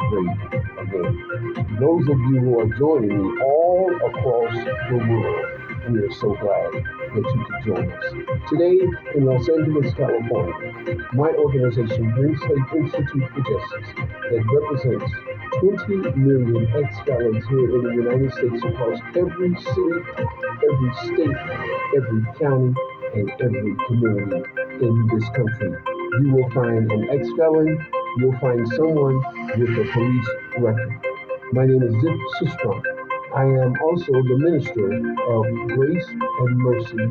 great again. Those of you who are joining me all across the world, we are so glad that you could join us. Today in Los Angeles, California, my organization, Green Slate Institute for Justice, that represents 20 million ex-felons here in the United States across every city, every state, every county, and every community in this country. You will find an ex-felon, you'll find someone with a police record. My name is Zip Sistrom. I am also the minister of Grace and Mercy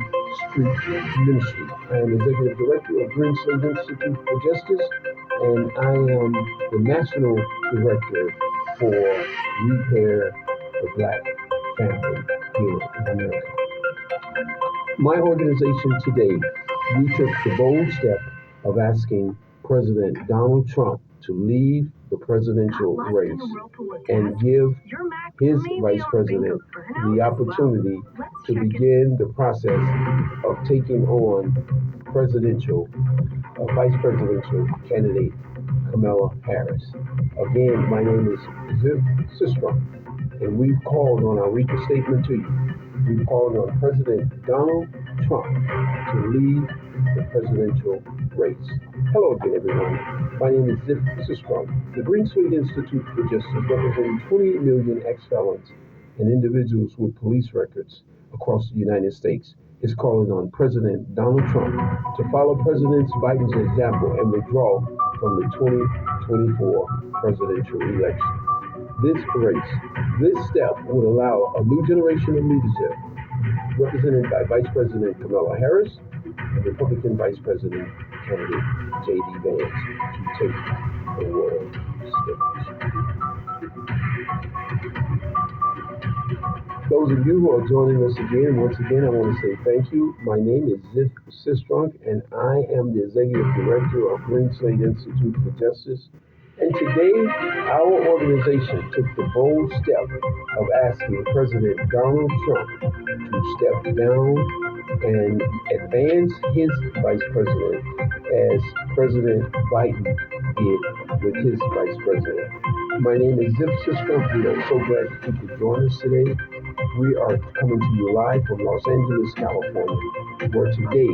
Street Ministry. I am executive director of Green Slate Institute for Justice, and I am the national director for Repair the Black Family here in America. My organization today, we took the bold step of asking President Donald Trump to leave the presidential race and give his vice president the opportunity to begin the process of taking on vice presidential candidate Kamala Harris. Again, my name is Ziv Sistrom, and we've called on, I'll read the statement to you. We've called on President Donald Trump to lead the presidential race. Hello again, everyone. My name is Zip Sistrom. The Green Slate Institute for Justice, representing 20 million ex-felons and individuals with police records across the United States, is calling on President Donald Trump to follow President Biden's example and withdraw from the 2024 presidential election. This step would allow a new generation of leadership, represented by Vice President Kamala Harris and Republican Vice President candidate J.D. Vance, to take the world stage. Those of you who are joining us again, once again, I want to say thank you. My name is Zip Sistrom, and I am the Executive Director of Green Slate Institute for Justice. And today, our organization took the bold step of asking President Donald Trump to step down and advance his vice president as President Biden did with his vice president. My name is Zip Sistrom. We are so glad that you could join us today. We are coming to you live from Los Angeles, California, where today,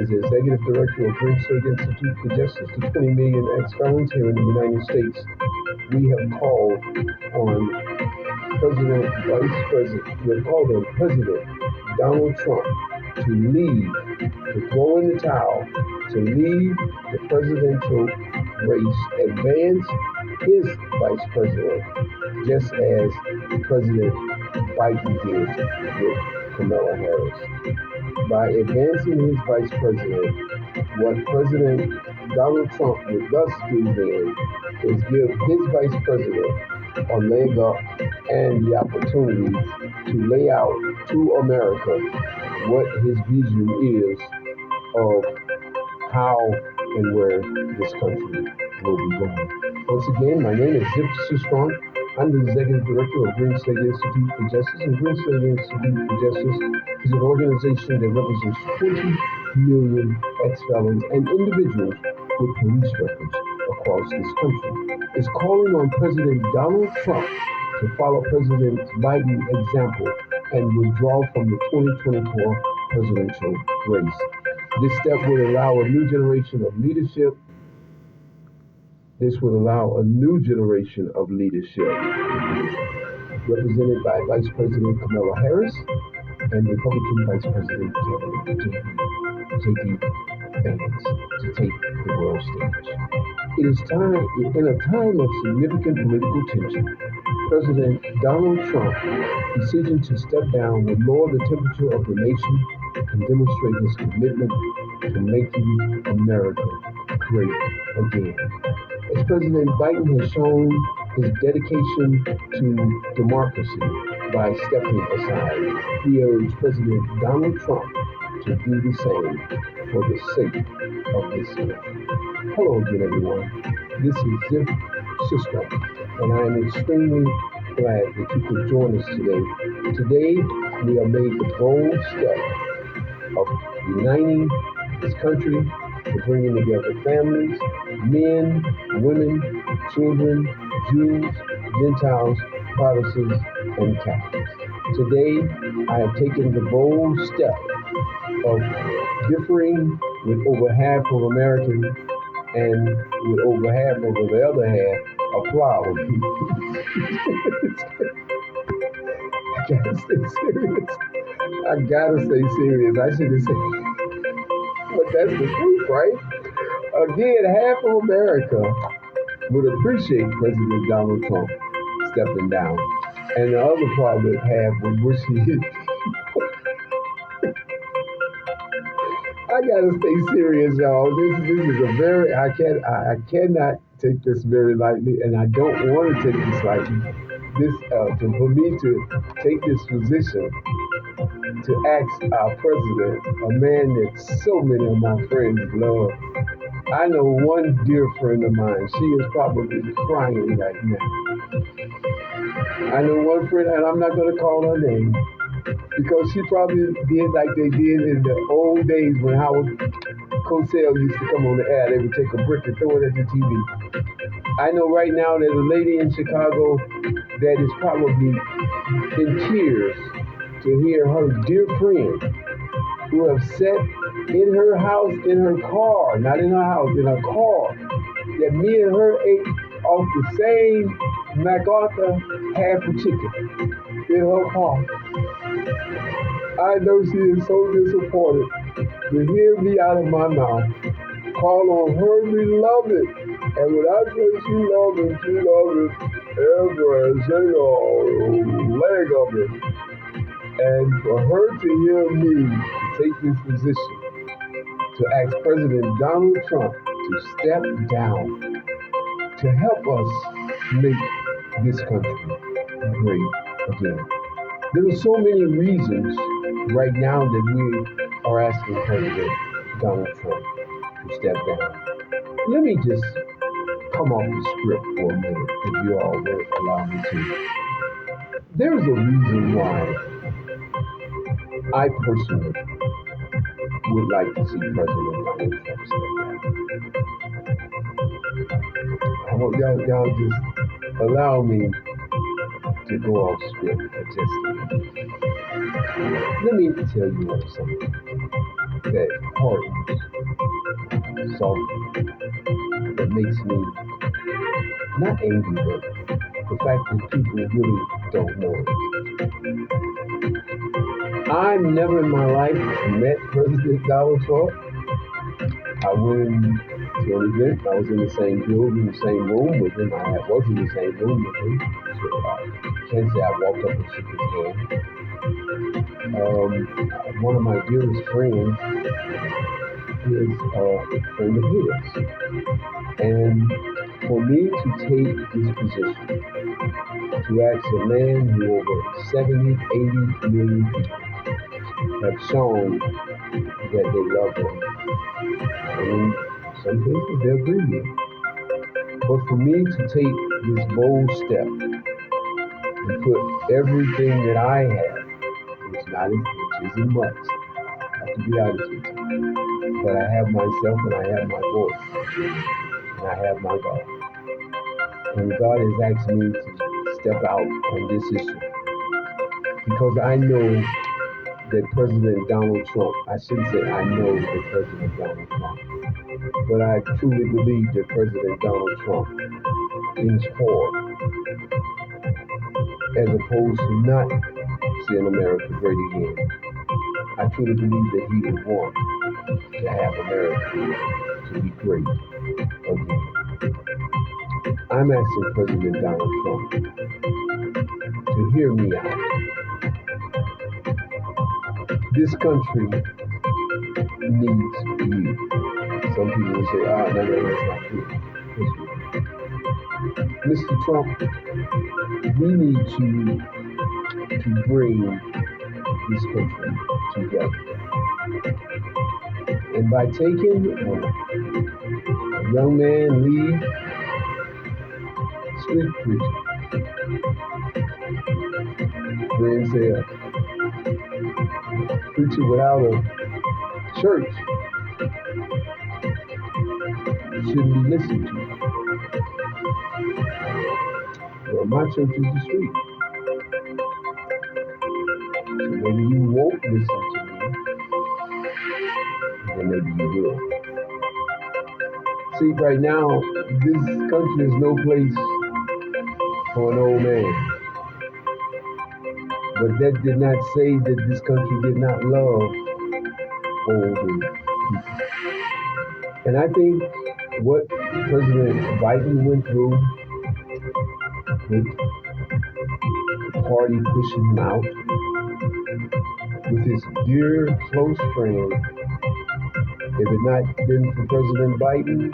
as the Executive Director of Green Slate Institute for Justice, the 20 million ex-felons here in the United States, we have called on President Donald Trump to leave, to throw in the towel, to leave the presidential race, advance his vice president, just as President Biden did with Kamala Harris. By advancing his vice president, what President Donald Trump would thus do then is give his vice president a leg up and the opportunity to lay out to America what his vision is of how and where this country will be going. Once again, my name is Zip Sistrom. I'm the Executive Director of Green Slate Institute for Justice, and Green Slate Institute for Justice is an organization that represents 20 million ex-felons and individuals with police records across this country. It's calling on President Donald Trump to follow President Biden's example and withdraw from the 2024 presidential race. This step would allow a new generation of leadership. This would allow a new generation of leadership, represented by Vice President Kamala Harris and Republican Vice President J.D. Vance, to take the world stage. It is time, in a time of significant political tension, President Donald Trump's decision to step down will lower the temperature of the nation and demonstrate his commitment to making America great again. As President Biden has shown his dedication to democracy by stepping aside, we urge President Donald Trump to do the same for the sake of this country. Hello again, everyone. This is Zip Sistrom, and I am extremely glad that you could join us today. Today, we have made the bold step of uniting this country, to bringing together families, men, women, children, Jews, Gentiles, Protestants, and Catholics. Today, I have taken the bold step of differing with over half of Americans and with over half of the other half of flower people. I gotta stay serious. I gotta stay serious. I should have said, but that's the truth, right? Again, half of America would appreciate President Donald Trump stepping down, and the other probably half would wish he. I gotta stay serious, y'all. This is a very I cannot take this very lightly, and I don't want to take this lightly. For me to take this position to ask our president, a man that so many of my friends love. I know one dear friend of mine. She is probably crying right now. I know one friend, and I'm not going to call her name, because she probably did like they did in the old days when Howard Cosell used to come on the air. They would take a brick and throw it at the TV. I know right now there's a lady in Chicago that is probably in tears to hear her dear friend who have sat in her house, in her car, not in her house, in her car, that me and her ate off the same MacArthur half a chicken in her car. I know she is so disappointed to hear me out of my mouth call on her beloved. And when I say she loves it every single leg of it. And for her to hear me take this position to ask President Donald Trump to step down to help us make this country great again. There are so many reasons right now that we are asking President Donald Trump to step down. Let me just come off the script for a minute, if you all will allow me to. There's a reason why I personally would like to see President Donald Trump step down. I want y'all just allow me to go off script for just a minute. Let me tell you something that hardens, softens, that makes me not angry, but the fact that people really don't know it. I never in my life met President Donald Trump. I went to an event. I was in the same building, the same room with him. I was in the same room with him. So I can't say I walked up and shook his hand. One of my dearest friends is a friend of his. And for me to take this position, to ask a man who over 70, 80 million people have shown that they love him. And in some cases, they're greedy. But for me to take this bold step and put everything that I have, which isn't much, I have to be honest with you, but I have myself and I have my voice, and I have my God. And God has asked me to step out on this issue because I know that President Donald Trump, I shouldn't say I know that President Donald Trump, but I truly believe that President Donald Trump is for, as opposed to not seeing America great again. I truly believe that he would want to have America to be great again. I'm asking President Donald Trump to hear me out. This country needs you. Some people will say, no, that's not true. Mr. Trump, we need you to bring this country together. And by taking a young man lead, street preacher, friends say a preacher without a church shouldn't be listened to. Well, my church is the street. So maybe you won't listen to me, and maybe you will. See, right now, this country is no place for an old man. But that did not say that this country did not love old people. And I think what President Biden went through with the party pushing him out, with his dear close friend, if it not been for President Biden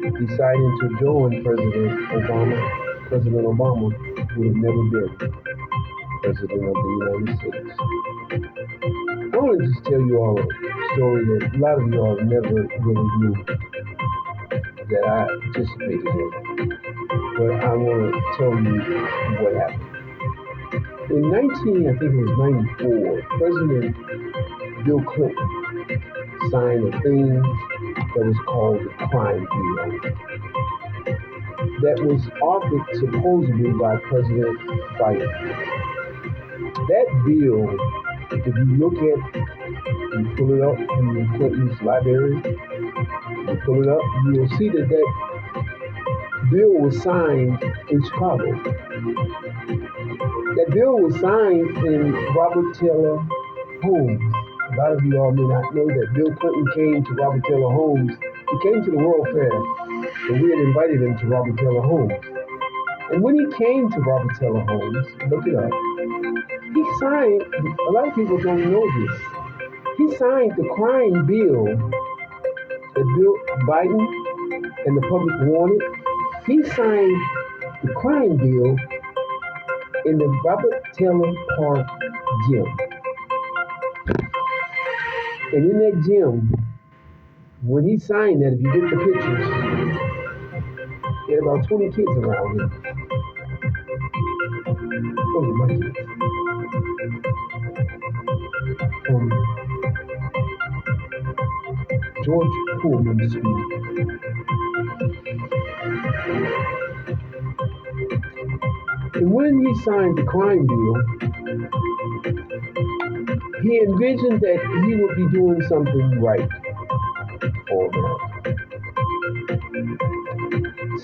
deciding to join President Obama would have never been President of the United States. I want to just tell you all a story that a lot of y'all never really knew that I participated in. But I want to tell you what happened. In I think it was 94, President Bill Clinton signed a thing that was called the crime bill that was authored supposedly by President Biden. That bill, if you look at, you pull it up in Clinton's library, you pull it up, you will see that that bill was signed in Chicago. That bill was signed in Robert Taylor Homes. A lot of you all may not know that Bill Clinton came to Robert Taylor Homes. He came to the World Fair, and we had invited him to Robert Taylor Homes. And when he came to Robert Taylor Homes, look it up, he signed, a lot of people don't know this, he signed the crime bill that Bill Biden and the public wanted. He signed the crime bill in the Robert Taylor Park gym. And in that gym, when he signed that, if you get the pictures, he had about 20 kids around him. Those are my kids. From George Pullman School. And when he signed the crime bill, he envisioned that he would be doing something right for America.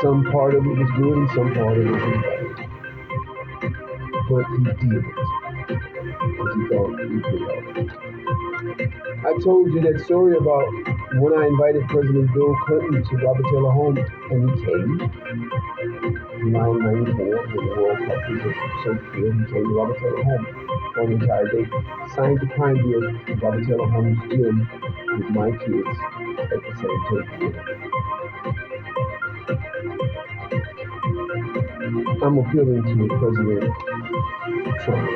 Some part of it was good and some part of it was bad. But he did it because he thought he could help. I told you that story about when I invited President Bill Clinton to Robert Taylor Homes, and he came. In 1994, when the World Cup was so good, he came to Robert Taylor Homes for an entire day, signed the crime bill in Robert Taylor Homes gym with my kids at the same table. I'm appealing to President Trump.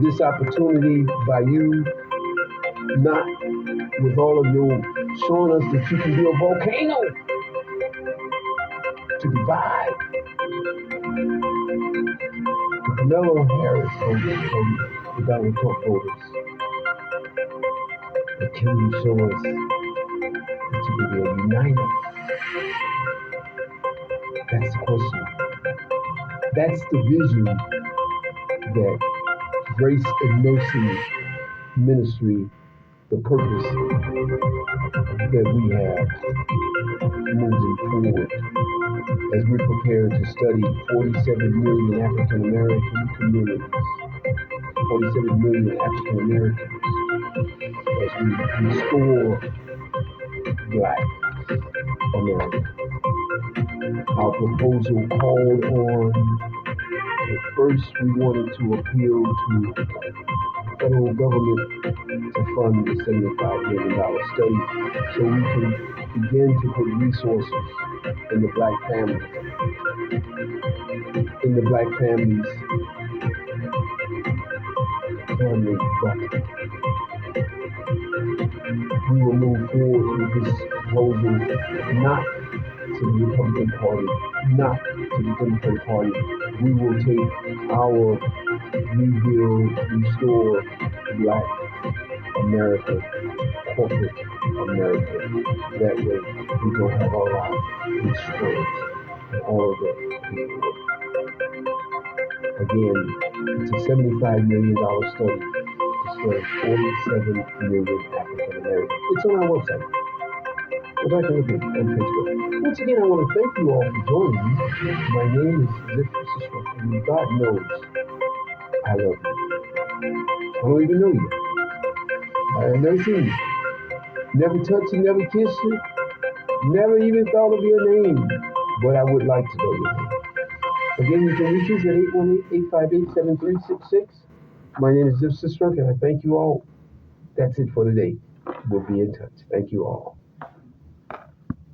This opportunity by you, not with all of your showing us that you can be a volcano to divide. The Kamala Harris voters from the Donald Trump voters. But can you show us that you can be a uniter? That's the question. That's the vision that Grace and Mercy Ministry, the purpose that we have moving forward as we prepare to study 47 million African American communities, 47 million African Americans, as we restore Black America. Our proposal called on, at first we wanted to appeal to the federal government to fund the $75 million study so we can begin to put resources in the Black families. In the Black families family bucket. We will move forward with this proposal not to the Republican Party, not to the Democratic Party. We will take our rebuild, restore Black America, corporate America. That way we don't have our lives destroyed. all of the paperwork. Again, it's a $75 million study to study 47 million African Americans. It's on our website. Go back and look at it on Facebook. Once again, I want to thank you all for joining me. My name is Zip Sister, and God knows I love you. I don't even know you. I have never seen you. Never touched you, never kissed you. Never even thought of your name. But I would like to know your name. Again, you can reach us at 818-858-7366. My name is Zip Sister, and I thank you all. That's it for today. We'll be in touch. Thank you all.